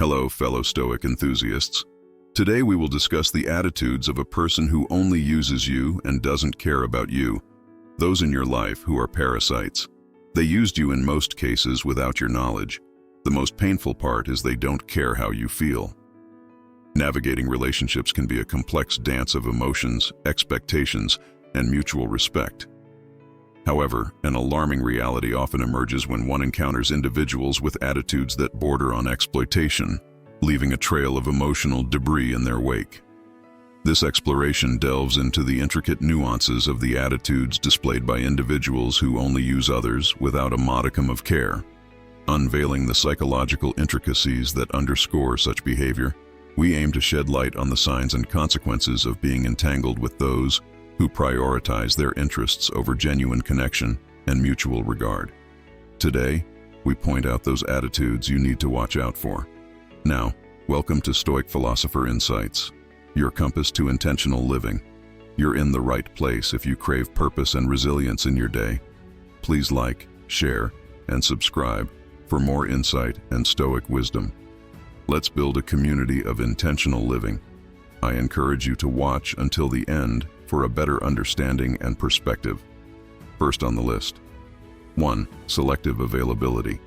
Hello, fellow Stoic enthusiasts. Today we will discuss the attitudes of a person who only uses you and doesn't care about you, those in your life who are parasites. They used you in most cases without your knowledge. The most painful part is they don't care how you feel. Navigating relationships can be a complex dance of emotions, expectations, and mutual respect. However, an alarming reality often emerges when one encounters individuals with attitudes that border on exploitation, leaving a trail of emotional debris in their wake. This exploration delves into the intricate nuances of the attitudes displayed by individuals who only use others without a modicum of care. Unveiling the psychological intricacies that underscore such behavior, we aim to shed light on the signs and consequences of being entangled with those who prioritize their interests over genuine connection and mutual regard. Today, we point out those attitudes you need to watch out for. Now, welcome to Stoic Philosopher Insights, your compass to intentional living. You're in the right place if you crave purpose and resilience in your day. Please like, share, and subscribe for more insight and Stoic wisdom. Let's build a community of intentional living. I encourage you to watch until the end for a better understanding and perspective. First on the list. 1. Selective availability.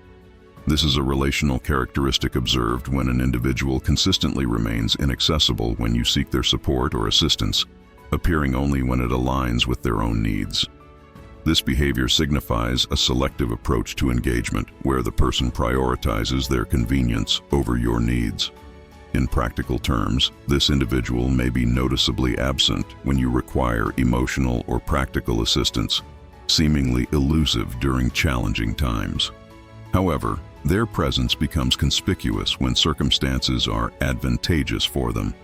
This is a relational characteristic observed when an individual consistently remains inaccessible when you seek their support or assistance, appearing only when it aligns with their own needs. This behavior signifies a selective approach to engagement where the person prioritizes their convenience over your needs. In practical terms, this individual may be noticeably absent when you require emotional or practical assistance, seemingly elusive during challenging times. However, their presence becomes conspicuous when circumstances are advantageous for them.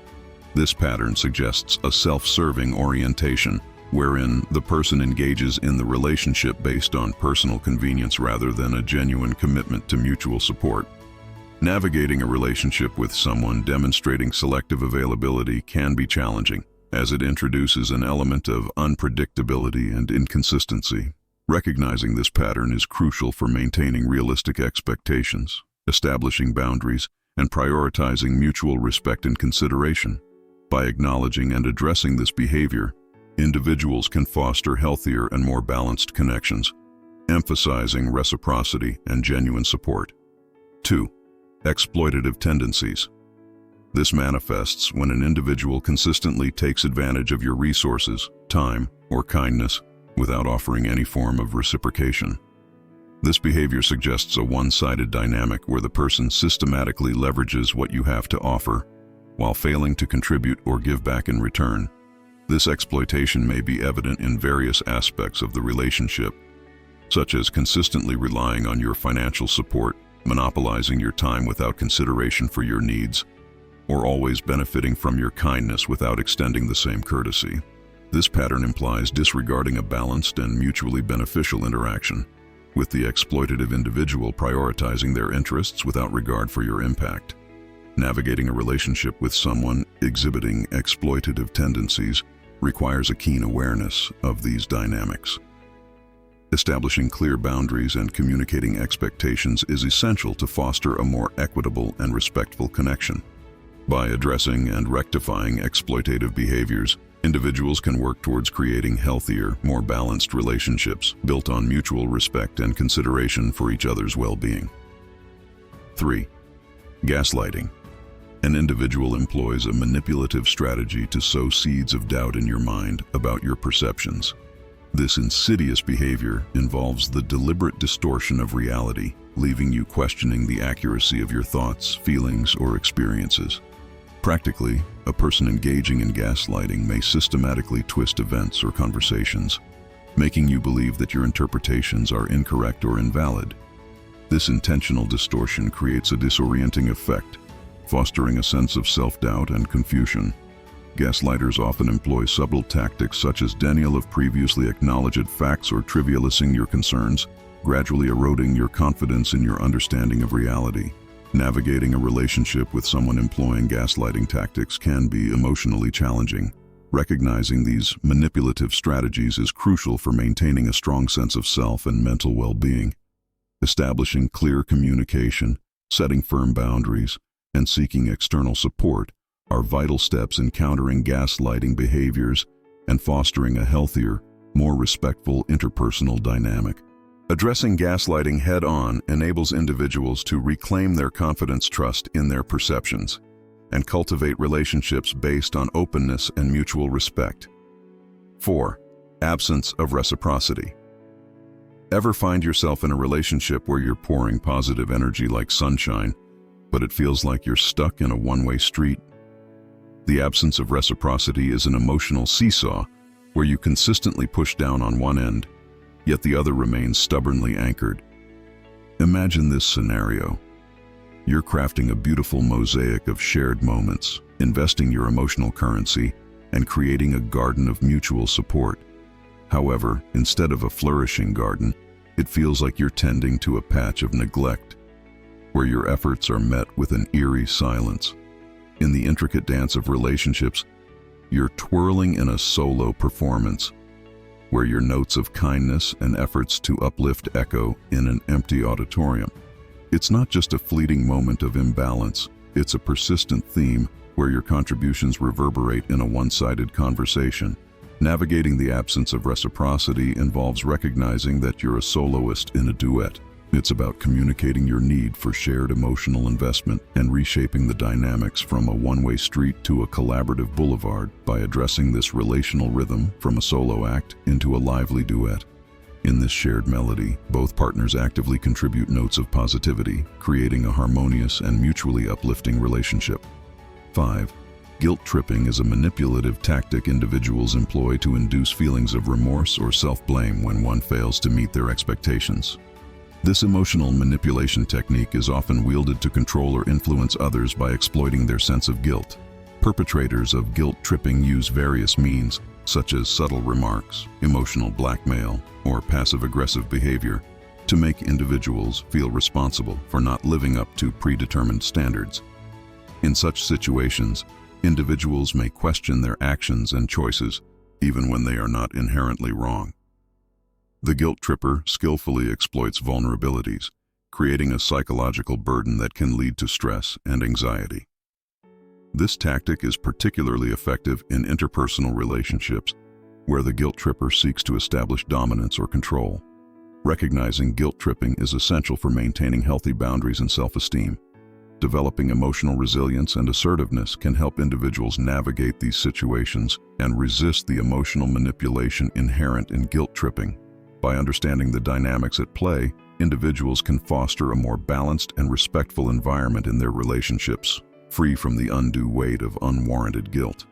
This pattern suggests a self-serving orientation, wherein the person engages in the relationship based on personal convenience rather than a genuine commitment to mutual support. Navigating a relationship with someone demonstrating selective availability can be challenging, as it introduces an element of unpredictability and inconsistency. Recognizing this pattern is crucial for maintaining realistic expectations, establishing boundaries, and prioritizing mutual respect and consideration. By acknowledging and addressing this behavior, individuals can foster healthier and more balanced connections, emphasizing reciprocity and genuine support. 2. Exploitative tendencies. This manifests when an individual consistently takes advantage of your resources, time, or kindness without offering any form of reciprocation. This behavior suggests a one-sided dynamic where the person systematically leverages what you have to offer while failing to contribute or give back in return. This exploitation may be evident in various aspects of the relationship, such as consistently relying on your financial support, monopolizing your time without consideration for your needs, or always benefiting from your kindness without extending the same courtesy. This pattern implies disregarding a balanced and mutually beneficial interaction, with the exploitative individual prioritizing their interests without regard for your impact. Navigating a relationship with someone exhibiting exploitative tendencies requires a keen awareness of these dynamics. Establishing clear boundaries and communicating expectations is essential to foster a more equitable and respectful connection. By addressing and rectifying exploitative behaviors, individuals can work towards creating healthier, more balanced relationships built on mutual respect and consideration for each other's well-being. 3. Gaslighting. An individual employs a manipulative strategy to sow seeds of doubt in your mind about your perceptions. This insidious behavior involves the deliberate distortion of reality, leaving you questioning the accuracy of your thoughts, feelings, or experiences. Practically, a person engaging in gaslighting may systematically twist events or conversations, making you believe that your interpretations are incorrect or invalid. This intentional distortion creates a disorienting effect, fostering a sense of self-doubt and confusion. Gaslighters often employ subtle tactics such as denial of previously acknowledged facts or trivializing your concerns, gradually eroding your confidence in your understanding of reality. Navigating a relationship with someone employing gaslighting tactics can be emotionally challenging. Recognizing these manipulative strategies is crucial for maintaining a strong sense of self and mental well-being. Establishing clear communication, setting firm boundaries, and seeking external support are vital steps in countering gaslighting behaviors and fostering a healthier, more respectful interpersonal dynamic. Addressing gaslighting head-on enables individuals to reclaim their confidence, trust in their perceptions, and cultivate relationships based on openness and mutual respect. 4. Absence of reciprocity. Ever find yourself in a relationship where you're pouring positive energy like sunshine, but it feels like you're stuck in a one-way street? The absence of reciprocity is an emotional seesaw where you consistently push down on one end, yet the other remains stubbornly anchored. Imagine this scenario. You're crafting a beautiful mosaic of shared moments, investing your emotional currency, and creating a garden of mutual support. However, instead of a flourishing garden, it feels like you're tending to a patch of neglect, where your efforts are met with an eerie silence. In the intricate dance of relationships, you're twirling in a solo performance, where your notes of kindness and efforts to uplift echo in an empty auditorium. It's not just a fleeting moment of imbalance, it's a persistent theme where your contributions reverberate in a one-sided conversation. Navigating the absence of reciprocity involves recognizing that you're a soloist in a duet. It's about communicating your need for shared emotional investment and reshaping the dynamics from a one-way street to a collaborative boulevard by addressing this relational rhythm from a solo act into a lively duet. In this shared melody, both partners actively contribute notes of positivity, creating a harmonious and mutually uplifting relationship. 5. Guilt tripping is a manipulative tactic individuals employ to induce feelings of remorse or self-blame when one fails to meet their expectations. This emotional manipulation technique is often wielded to control or influence others by exploiting their sense of guilt. Perpetrators of guilt tripping use various means, such as subtle remarks, emotional blackmail, or passive-aggressive behavior, to make individuals feel responsible for not living up to predetermined standards. In such situations, individuals may question their actions and choices, even when they are not inherently wrong. The guilt tripper skillfully exploits vulnerabilities, creating a psychological burden that can lead to stress and anxiety. This tactic is particularly effective in interpersonal relationships, where the guilt tripper seeks to establish dominance or control. Recognizing guilt tripping is essential for maintaining healthy boundaries and self-esteem. Developing emotional resilience and assertiveness can help individuals navigate these situations and resist the emotional manipulation inherent in guilt tripping. By understanding the dynamics at play, individuals can foster a more balanced and respectful environment in their relationships, free from the undue weight of unwarranted guilt.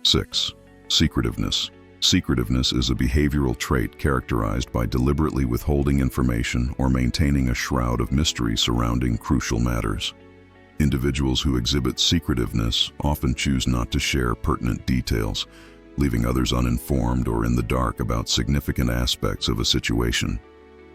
6. Secretiveness. Secretiveness is a behavioral trait characterized by deliberately withholding information or maintaining a shroud of mystery surrounding crucial matters. Individuals who exhibit secretiveness often choose not to share pertinent details, leaving others uninformed or in the dark about significant aspects of a situation.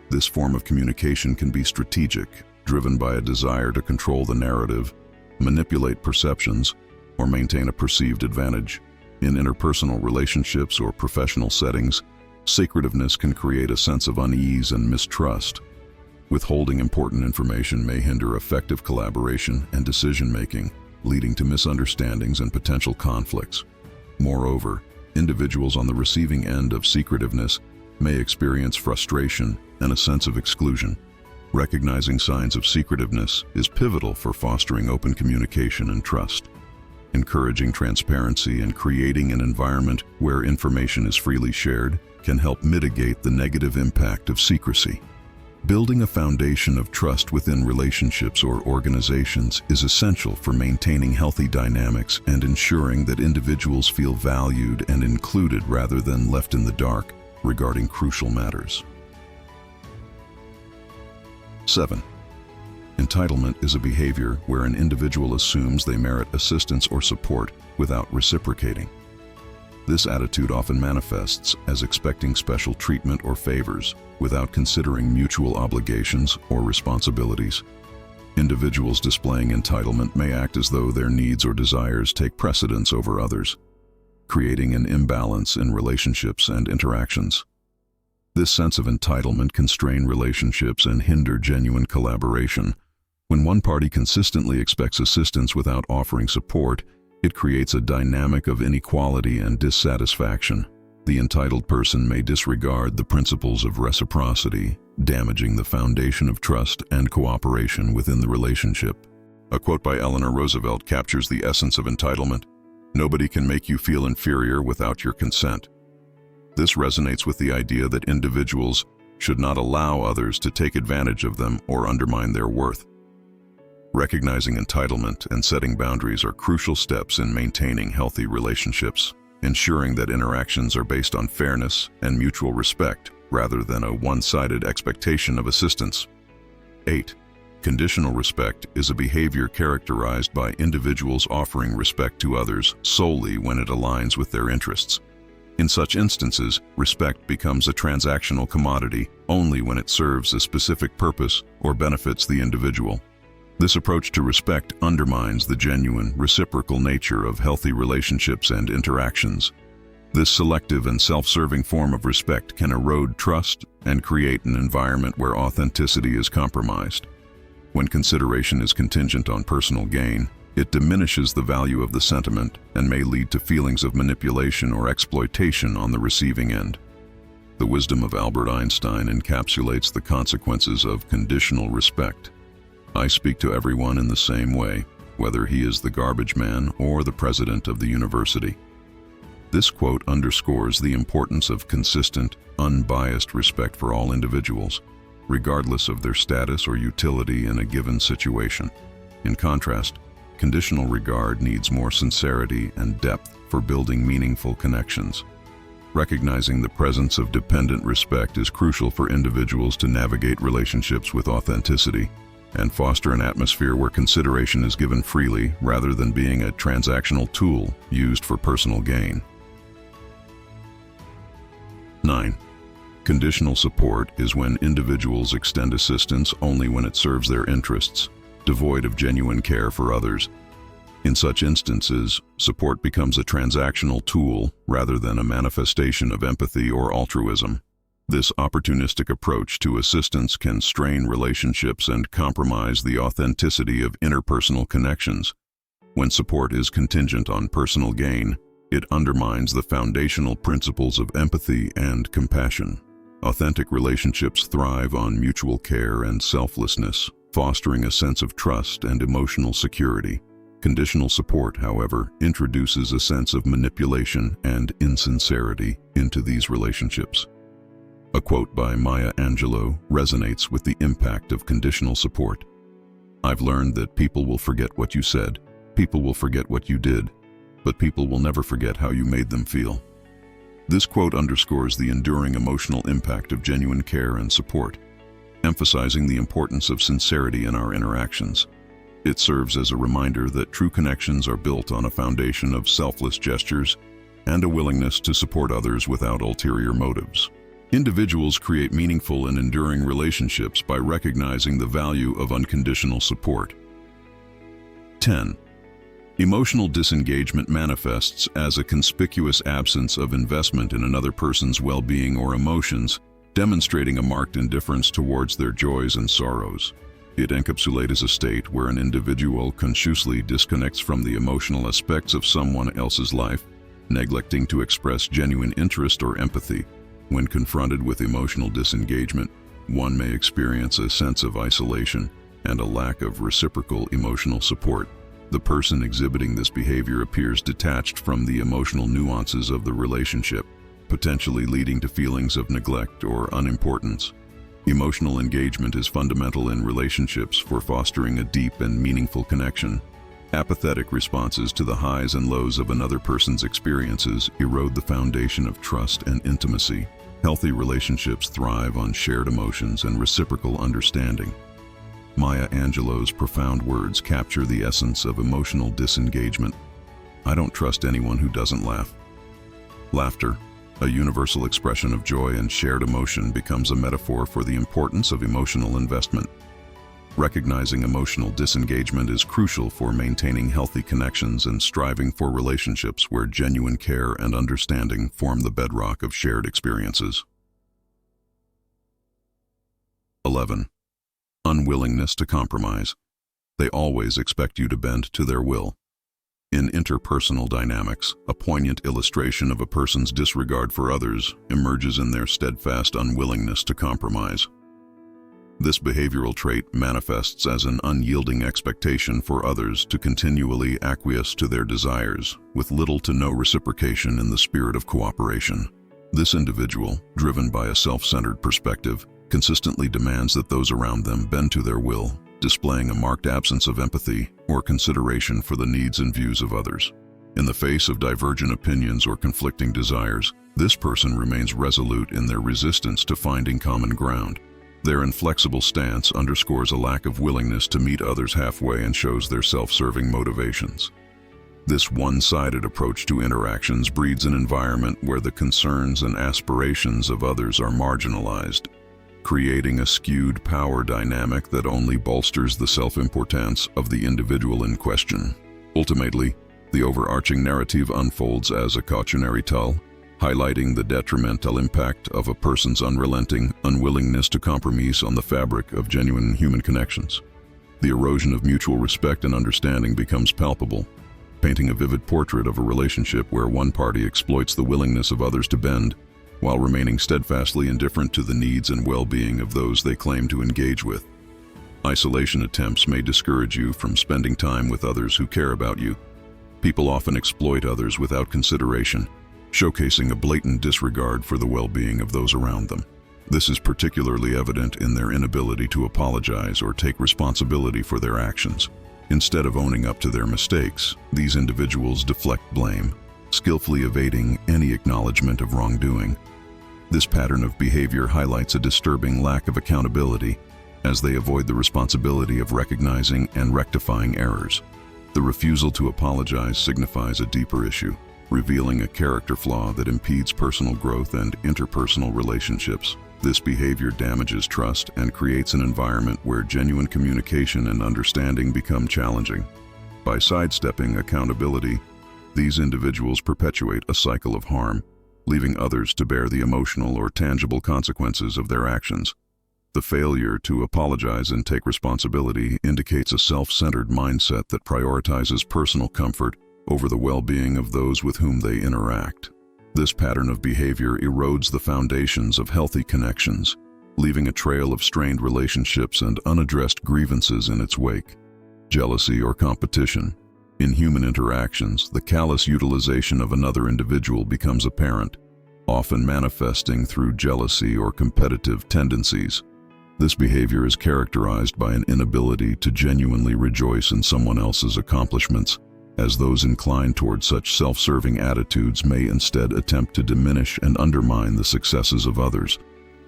This form of communication can be strategic, driven by a desire to control the narrative, manipulate perceptions, or maintain a perceived advantage. In interpersonal relationships or professional settings, secretiveness can create a sense of unease and mistrust. Withholding important information may hinder effective collaboration and decision-making, leading to misunderstandings and potential conflicts. Moreover, individuals on the receiving end of secretiveness may experience frustration and a sense of exclusion. Recognizing signs of secretiveness is pivotal for fostering open communication and trust. Encouraging transparency and creating an environment where information is freely shared can help mitigate the negative impact of secrecy. Building a foundation of trust within relationships or organizations is essential for maintaining healthy dynamics and ensuring that individuals feel valued and included rather than left in the dark regarding crucial matters. 7. Entitlement is a behavior where an individual assumes they merit assistance or support without reciprocating. This attitude often manifests as expecting special treatment or favors without considering mutual obligations or responsibilities. Individuals displaying entitlement may act as though their needs or desires take precedence over others, creating an imbalance in relationships and interactions. This sense of entitlement can strain relationships and hinder genuine collaboration. When one party consistently expects assistance without offering support, it creates a dynamic of inequality and dissatisfaction. The entitled person may disregard the principles of reciprocity, damaging the foundation of trust and cooperation within the relationship. A quote by Eleanor Roosevelt captures the essence of entitlement. "Nobody can make you feel inferior without your consent." This resonates with the idea that individuals should not allow others to take advantage of them or undermine their worth. Recognizing entitlement and setting boundaries are crucial steps in maintaining healthy relationships, ensuring that interactions are based on fairness and mutual respect rather than a one-sided expectation of assistance. 8. Conditional respect is a behavior characterized by individuals offering respect to others solely when it aligns with their interests. In such instances, respect becomes a transactional commodity only when it serves a specific purpose or benefits the individual. This approach to respect undermines the genuine, reciprocal nature of healthy relationships and interactions. This selective and self-serving form of respect can erode trust and create an environment where authenticity is compromised. When consideration is contingent on personal gain, it diminishes the value of the sentiment and may lead to feelings of manipulation or exploitation on the receiving end. The wisdom of Albert Einstein encapsulates the consequences of conditional respect. "I speak to everyone in the same way, whether he is the garbage man or the president of the university." This quote underscores the importance of consistent, unbiased respect for all individuals, regardless of their status or utility in a given situation. In contrast, conditional regard needs more sincerity and depth for building meaningful connections. Recognizing the presence of dependent respect is crucial for individuals to navigate relationships with authenticity and foster an atmosphere where consideration is given freely rather than being a transactional tool used for personal gain. 9. Conditional support is when individuals extend assistance only when it serves their interests, devoid of genuine care for others. In such instances, support becomes a transactional tool rather than a manifestation of empathy or altruism. This opportunistic approach to assistance can strain relationships and compromise the authenticity of interpersonal connections. When support is contingent on personal gain, it undermines the foundational principles of empathy and compassion. Authentic relationships thrive on mutual care and selflessness, fostering a sense of trust and emotional security. Conditional support, however, introduces a sense of manipulation and insincerity into these relationships. A quote by Maya Angelou resonates with the impact of conditional support. "I've learned that people will forget what you said, people will forget what you did, but people will never forget how you made them feel." This quote underscores the enduring emotional impact of genuine care and support, emphasizing the importance of sincerity in our interactions. It serves as a reminder that true connections are built on a foundation of selfless gestures and a willingness to support others without ulterior motives. Individuals create meaningful and enduring relationships by recognizing the value of unconditional support. 10. Emotional disengagement manifests as a conspicuous absence of investment in another person's well-being or emotions, demonstrating a marked indifference towards their joys and sorrows. It encapsulates a state where an individual consciously disconnects from the emotional aspects of someone else's life, neglecting to express genuine interest or empathy. When confronted with emotional disengagement, one may experience a sense of isolation and a lack of reciprocal emotional support. The person exhibiting this behavior appears detached from the emotional nuances of the relationship, potentially leading to feelings of neglect or unimportance. Emotional engagement is fundamental in relationships for fostering a deep and meaningful connection. Apathetic responses to the highs and lows of another person's experiences erode the foundation of trust and intimacy. Healthy relationships thrive on shared emotions and reciprocal understanding. Maya Angelou's profound words capture the essence of emotional disengagement. "I don't trust anyone who doesn't laugh." Laughter, a universal expression of joy and shared emotion, becomes a metaphor for the importance of emotional investment. Recognizing emotional disengagement is crucial for maintaining healthy connections and striving for relationships where genuine care and understanding form the bedrock of shared experiences. 11. Unwillingness to compromise. They always expect you to bend to their will. In interpersonal dynamics, a poignant illustration of a person's disregard for others emerges in their steadfast unwillingness to compromise. This behavioral trait manifests as an unyielding expectation for others to continually acquiesce to their desires, with little to no reciprocation in the spirit of cooperation. This individual, driven by a self-centered perspective, consistently demands that those around them bend to their will, displaying a marked absence of empathy or consideration for the needs and views of others. In the face of divergent opinions or conflicting desires, this person remains resolute in their resistance to finding common ground. Their inflexible stance underscores a lack of willingness to meet others halfway and shows their self-serving motivations. This one-sided approach to interactions breeds an environment where the concerns and aspirations of others are marginalized, creating a skewed power dynamic that only bolsters the self-importance of the individual in question. Ultimately, the overarching narrative unfolds as a cautionary tale, highlighting the detrimental impact of a person's unrelenting unwillingness to compromise on the fabric of genuine human connections. The erosion of mutual respect and understanding becomes palpable, painting a vivid portrait of a relationship where one party exploits the willingness of others to bend, while remaining steadfastly indifferent to the needs and well-being of those they claim to engage with. Isolation attempts may discourage you from spending time with others who care about you. People often exploit others without consideration, showcasing a blatant disregard for the well-being of those around them. This is particularly evident in their inability to apologize or take responsibility for their actions. Instead of owning up to their mistakes, these individuals deflect blame, skillfully evading any acknowledgement of wrongdoing. This pattern of behavior highlights a disturbing lack of accountability, as they avoid the responsibility of recognizing and rectifying errors. The refusal to apologize signifies a deeper issue, revealing a character flaw that impedes personal growth and interpersonal relationships. This behavior damages trust and creates an environment where genuine communication and understanding become challenging. By sidestepping accountability, these individuals perpetuate a cycle of harm, leaving others to bear the emotional or tangible consequences of their actions. The failure to apologize and take responsibility indicates a self-centered mindset that prioritizes personal comfort over the well-being of those with whom they interact. This pattern of behavior erodes the foundations of healthy connections, leaving a trail of strained relationships and unaddressed grievances in its wake. Jealousy or competition. In human interactions, the callous utilization of another individual becomes apparent, often manifesting through jealousy or competitive tendencies. This behavior is characterized by an inability to genuinely rejoice in someone else's accomplishments, as those inclined toward such self-serving attitudes may instead attempt to diminish and undermine the successes of others.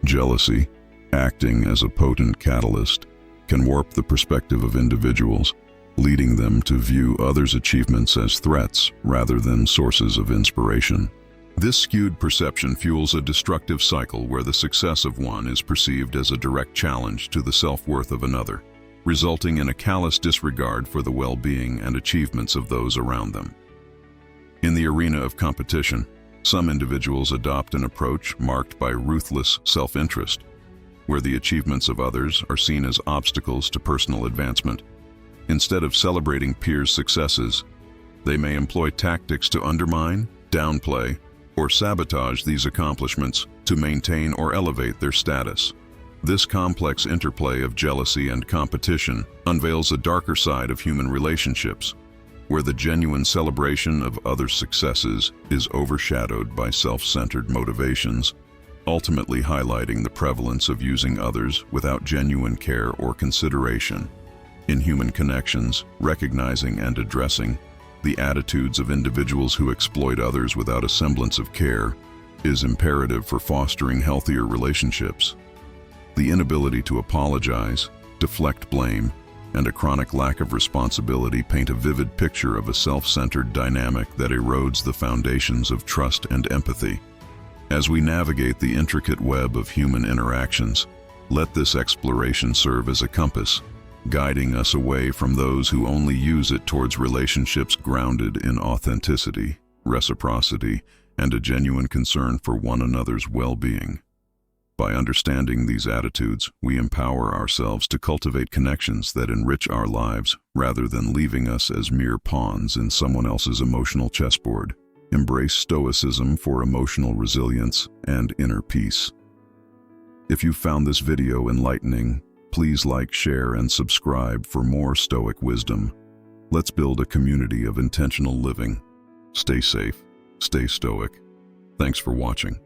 Jealousy, acting as a potent catalyst, can warp the perspective of individuals, leading them to view others' achievements as threats rather than sources of inspiration. This skewed perception fuels a destructive cycle where the success of one is perceived as a direct challenge to the self-worth of another, resulting in a callous disregard for the well-being and achievements of those around them. In the arena of competition, some individuals adopt an approach marked by ruthless self-interest, where the achievements of others are seen as obstacles to personal advancement. Instead of celebrating peers' successes, they may employ tactics to undermine, downplay, or sabotage these accomplishments to maintain or elevate their status. This complex interplay of jealousy and competition unveils a darker side of human relationships, where the genuine celebration of others' successes is overshadowed by self-centered motivations, ultimately highlighting the prevalence of using others without genuine care or consideration. In human connections, recognizing and addressing the attitudes of individuals who exploit others without a semblance of care is imperative for fostering healthier relationships. The inability to apologize, deflect blame, and a chronic lack of responsibility paint a vivid picture of a self-centered dynamic that erodes the foundations of trust and empathy. As we navigate the intricate web of human interactions, let this exploration serve as a compass, guiding us away from those who only use it towards relationships grounded in authenticity, reciprocity, and a genuine concern for one another's well-being. By understanding these attitudes, we empower ourselves to cultivate connections that enrich our lives rather than leaving us as mere pawns in someone else's emotional chessboard. Embrace Stoicism for emotional resilience and inner peace. If you found this video enlightening, please like, share, and subscribe for more Stoic wisdom. Let's build a community of intentional living. Stay safe, stay Stoic. Thanks for watching.